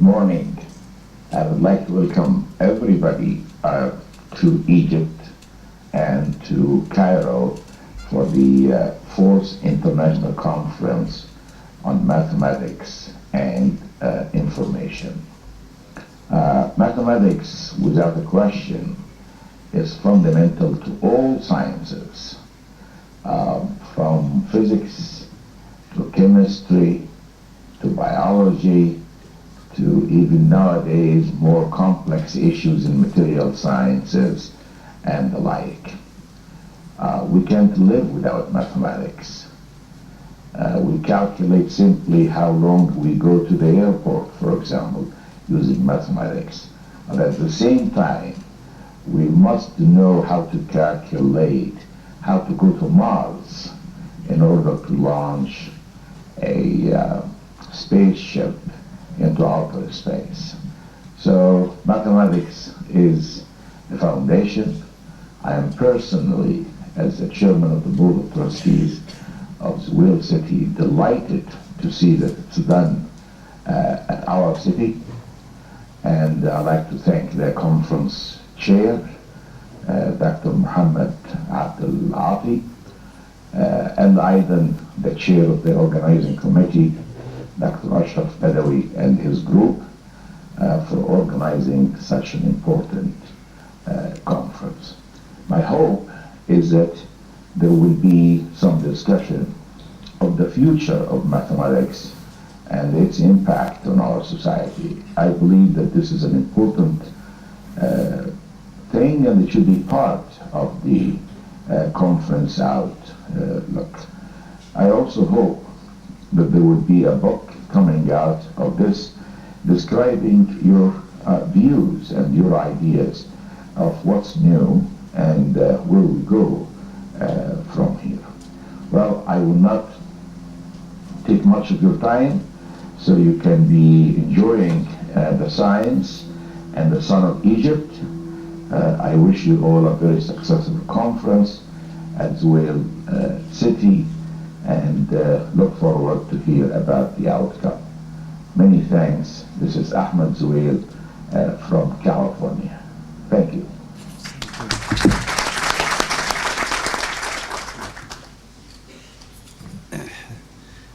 morning. I would like to welcome everybody to Egypt and to Cairo for the fourth International Conference on Mathematics and Information. Mathematics, without a question, is fundamental to all sciences, from physics to chemistry to biology to even nowadays more complex issues in material sciences and the like. We can't live without mathematics. We calculate simply how long we go to the airport, for example, using mathematics. But at the same time, we must know how to calculate how to go to Mars in order to launch a spaceship into outer space. So mathematics is the foundation. I am personally, as the chairman of the board of trustees of Zwolle City, delighted to see that it's done at our city. And I'd like to thank the conference chair, Dr. Muhammad Abdul Ati, and Aidan, the chair of the organizing committee, Dr. Ashraf Badawi and his group, for organizing such an important conference. My hope is that there will be some discussion of the future of mathematics and its impact on our society. I believe that this is an important thing, and it should be part of the conference outlook. I also hope that there would be a book coming out of this describing your views and your ideas of what's new and where we go from here. Well, I will not take much of your time, so you can be enjoying the science and the sun of Egypt. I wish you all a very successful conference at Zwolle City, and look forward to hear about the outcome. Many thanks. This is Ahmed Zwoil from California. Thank you.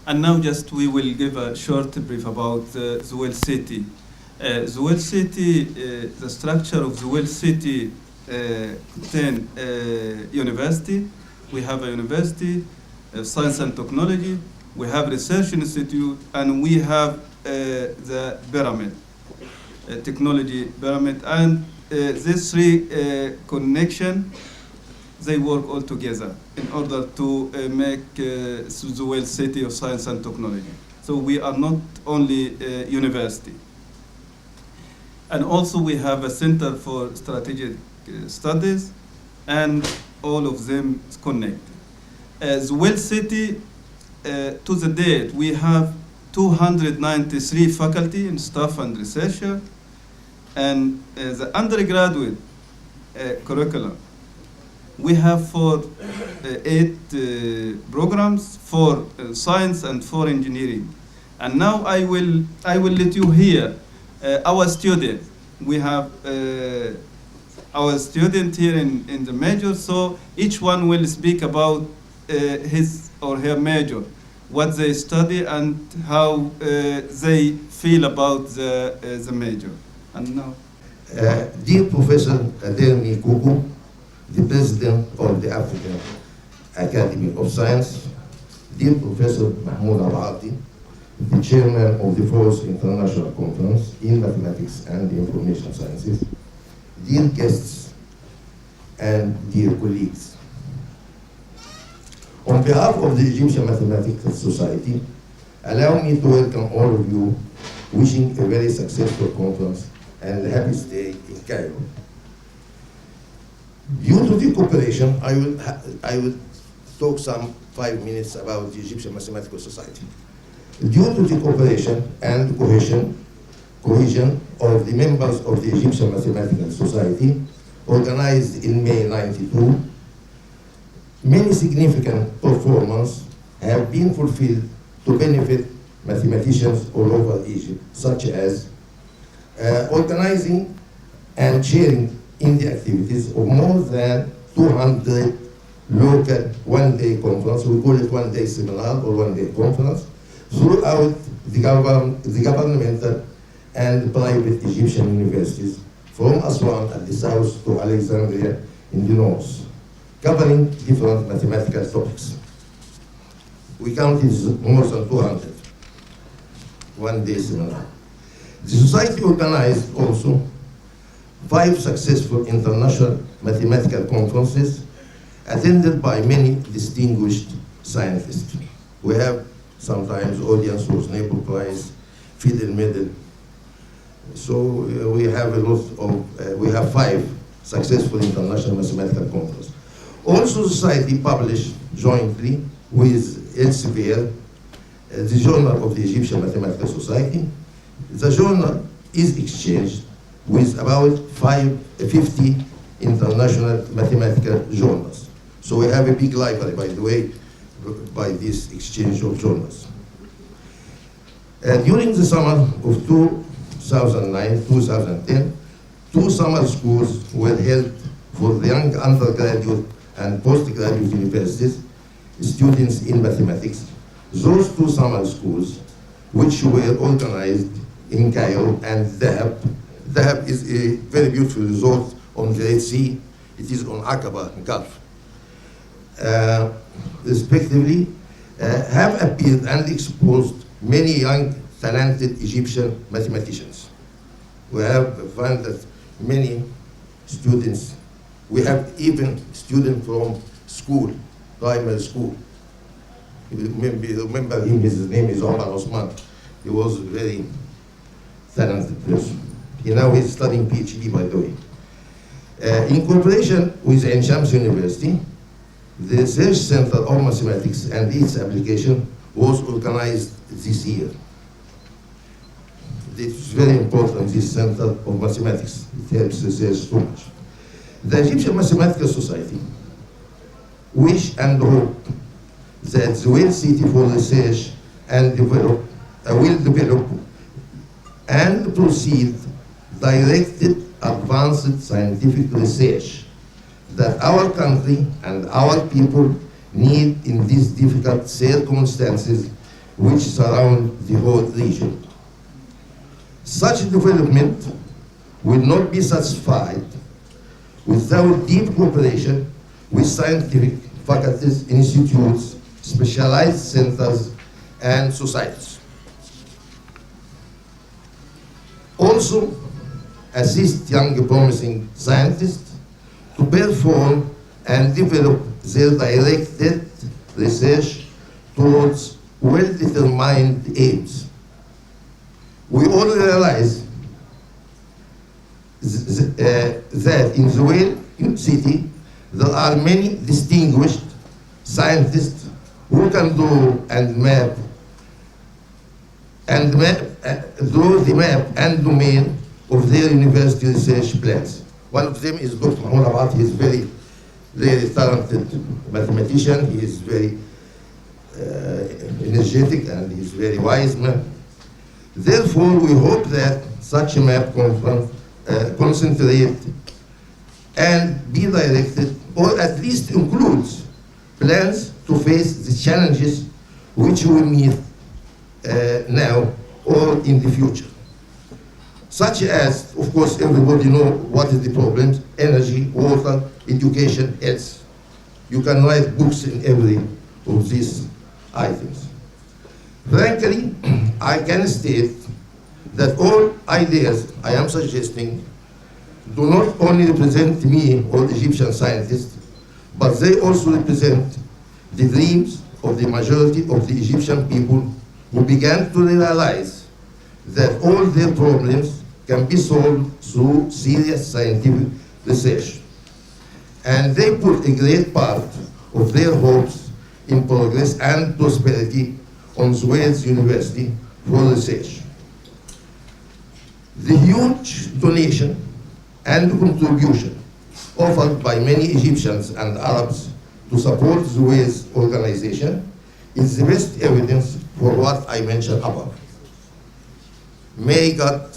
And now just we will give a short brief about Zwolle City. Zwolle City, the structure of Zwolle City contains university. We have a university, science and technology. We have research institute, and we have the pyramid, technology pyramid. And these three connection, they work all together in order to make Zwolle City of Science and Technology. So we are not only a university. And also we have a Center for Strategic Studies, and all of them is connected. Zwolle City, to the date, we have 293 faculty and staff and researcher, and the undergraduate curriculum, we have for 8 programs, 4 science and 4 engineering. And now I will let you hear our student. We have our student here in the major, so each one will speak about his or her major, what they study and how they feel about the major. And now. Dear Professor Adelmi Kuku, the President of the African Academy of Science, dear Professor Mahmoud Al-Ati, the Chairman of the Fourth International Conference in Mathematics and Information Sciences, dear guests and dear colleagues. On behalf of the Egyptian Mathematical Society, allow me to welcome all of you, wishing a very successful conference and a happy stay in Cairo. Due to the cooperation, I will talk some 5 minutes about the Egyptian Mathematical Society. Due to the cooperation and cohesion of the members of the Egyptian Mathematical Society, organized in May '92, many significant performances have been fulfilled to benefit mathematicians all over Egypt, such as organizing and sharing in the activities of more than 200 local one-day conference, we call it one-day seminar or one-day conference, throughout the governmental and private Egyptian universities, from Aswan at the south to Alexandria in the north, covering different mathematical topics. We counted more than 200 one-day seminar. The society organized also 5 successful international mathematical conferences attended by many distinguished scientists. We have sometimes audience was Nobel Prize, Fidel Medal. So we have a lot of, we have 5 successful international mathematical conferences. Also, the society published jointly with Elsevier, the Journal of the Egyptian Mathematical Society. The journal is exchanged with about 50 international mathematical journals. So we have a big library, by the way, by this exchange of journals. During the summer of 2009-2010, 2 summer schools were held for the young undergraduate and postgraduate universities, students in mathematics. Those 2 summer schools, which were organized in Cairo and Dahab. Dahab is a very beautiful resort on the Red Sea. It is on Aqaba Gulf. Respectively, have appeared and exposed many young, talented Egyptian mathematicians. We have found that many students, we have even students from school, primary school. You remember him, his name is Omar Osman. He was a very talented person. Now he's studying PhD, by the way. In cooperation with Ain Shams University, the Research Center of Mathematics and its application was organized this year. It's very important, this Center of Mathematics. It helps research so much. The Egyptian Mathematical Society wish and hope that Zowel City for Research and Develop will develop and proceed directed advanced scientific research that our country and our people need in these difficult circumstances which surround the whole region. Such development will not be satisfied without deep cooperation with scientific faculties, institutes, specialized centers, and societies. Also, assist young promising scientists to perform and develop their directed research towards well-determined aims. We all realize that in Zowel City there are many distinguished scientists who can draw and map and draw the map and domain of their university research plans. One of them is Dr. Mahmoud Abad. He is very, very talented mathematician. He is very energetic and he is very wise man. Therefore, we hope that such a map conference concentrate and be directed, or at least includes plans to face the challenges which we meet now or in the future. Such as, of course, everybody know what is the problems: energy, water, education, health. You can write books in every of these items. Frankly, I can state that all ideas I am suggesting do not only represent me or Egyptian scientists, but they also represent the dreams of the majority of the Egyptian people who began to realize that all their problems can be solved through serious scientific research. And they put a great part of their hopes in progress and prosperity on Zowel University for research. The huge donation and contribution offered by many Egyptians and Arabs to support Zowel's organization is the best evidence for what I mentioned above. May God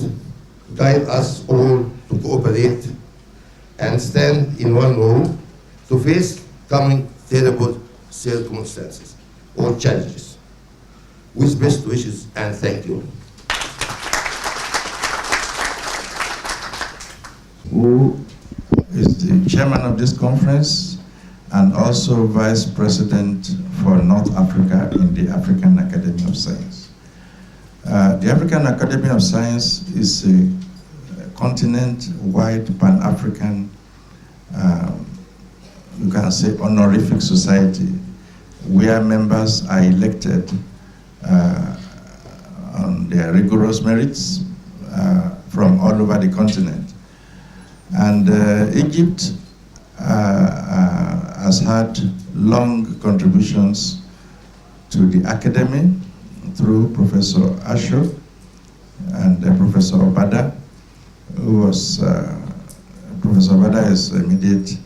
guide us all to cooperate and stand in one row to face coming terrible circumstances or challenges. With best wishes and thank you. Who is the chairman of this conference and also vice president for North Africa in the African Academy of Science. The African Academy of Science is a continent-wide Pan-African, you can say, honorific society where members are elected on their rigorous merits from all over the continent. And Egypt has had long contributions to the academy through Professor Asher and Professor Obada, who was, Professor Obada is immediate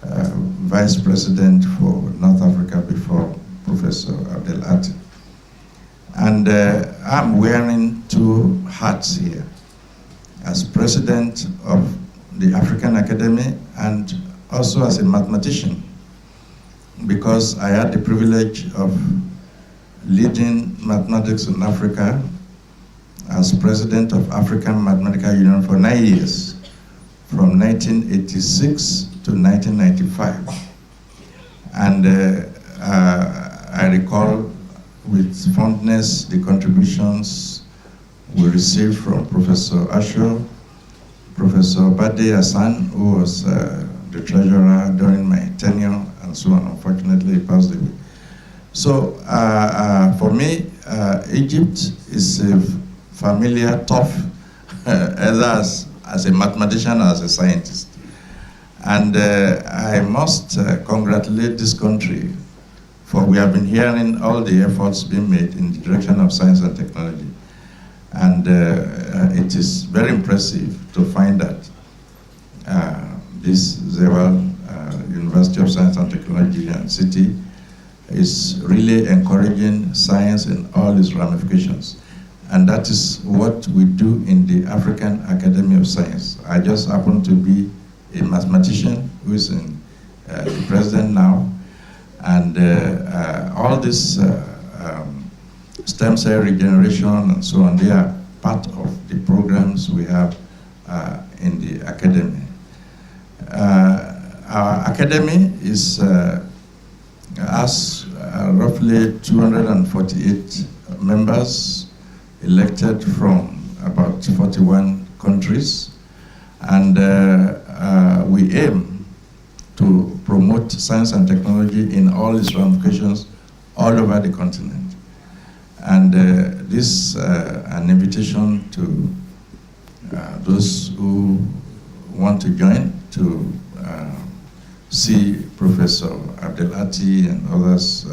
vice president for North Africa before Professor Abdelati. And I'm wearing two hats here as president of the African Academy and also as a mathematician, because I had the privilege of leading mathematics in Africa as president of African Mathematical Union for 9 years, from 1986 to 1995. And I recall with fondness the contributions we received from Professor Asher, Professor Bade Hassan, who was the treasurer during my tenure, and so on. Unfortunately, he passed away. So for me, Egypt is a familiar, tough, either as a mathematician or as a scientist. And I must congratulate this country, for we have been hearing all the efforts being made in the direction of science and technology. And it is very impressive to find that this Zewal University of Science and Technology and City is really encouraging science in all its ramifications. And that is what we do in the African Academy of Science. I just happen to be a mathematician who is in the president now. And all this stem cell regeneration and so on, they are part of the programs we have in the academy. Our academy is has roughly 248 members elected from about 41 countries, and we aim to promote science and technology in all its ramifications all over the continent. And this an invitation to those who want to join to see Professor Abdelati and others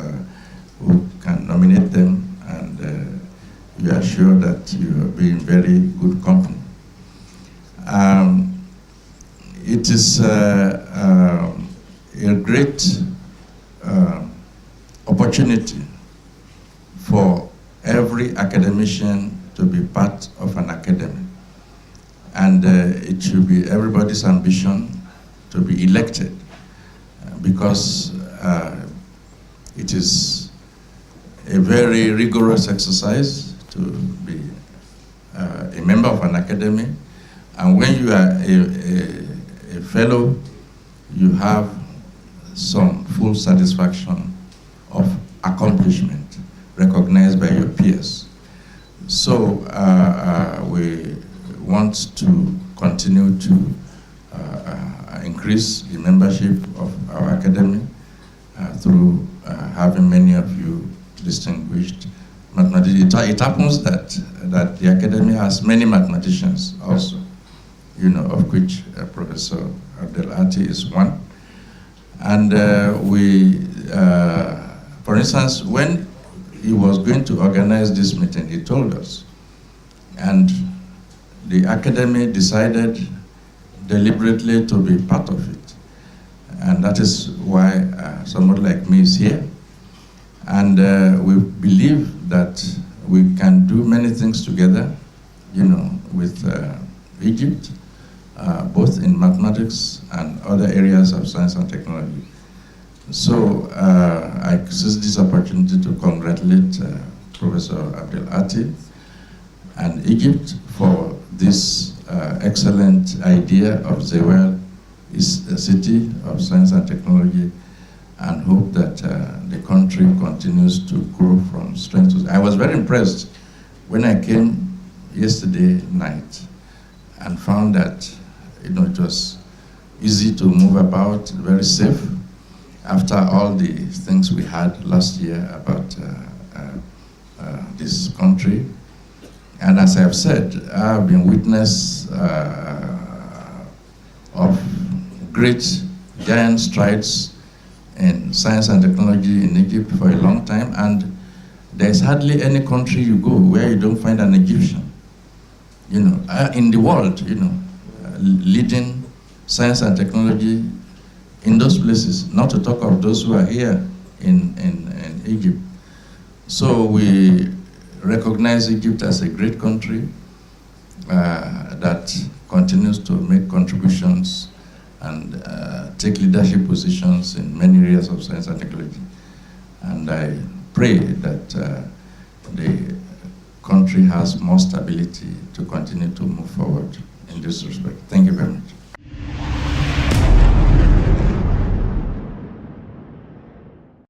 who can nominate them, and we are sure that you will be in very good company. It is a great opportunity for every academician to be part of an academy. And it should be everybody's ambition to be elected, because it is a very rigorous exercise to be a member of an academy. And when you are a fellow, you have some full satisfaction of accomplishment recognized by your peers. So we want to continue to increase the membership of our academy through having many of you distinguished mathematicians. It happens that the academy has many mathematicians also, you know, of which Professor Abdelati is one. And for instance, when he was going to organize this meeting, he told us, and the academy decided deliberately to be part of it. And that is why someone like me is here. And we believe that we can do many things together, you know, with Egypt, both in mathematics and other areas of science and technology. So I seize this opportunity to congratulate Professor Abdel Ati and Egypt for this excellent idea of Zewel is a city of science and technology, and hope that the country continues to grow from strength to strength. I was very impressed when I came yesterday night and found that it was easy to move about, very safe, after all the things we had last year about this country. And as I have said, I have been witness of great giant strides in science and technology in Egypt for a long time, and there's hardly any country you go where you don't find an Egyptian, in the world, leading science and technology in those places, not to talk of those who are here in Egypt. So we recognize Egypt as a great country that continues to make contributions and take leadership positions in many areas of science and technology. And I pray that the country has more stability to continue to move forward in this respect. Thank you very much.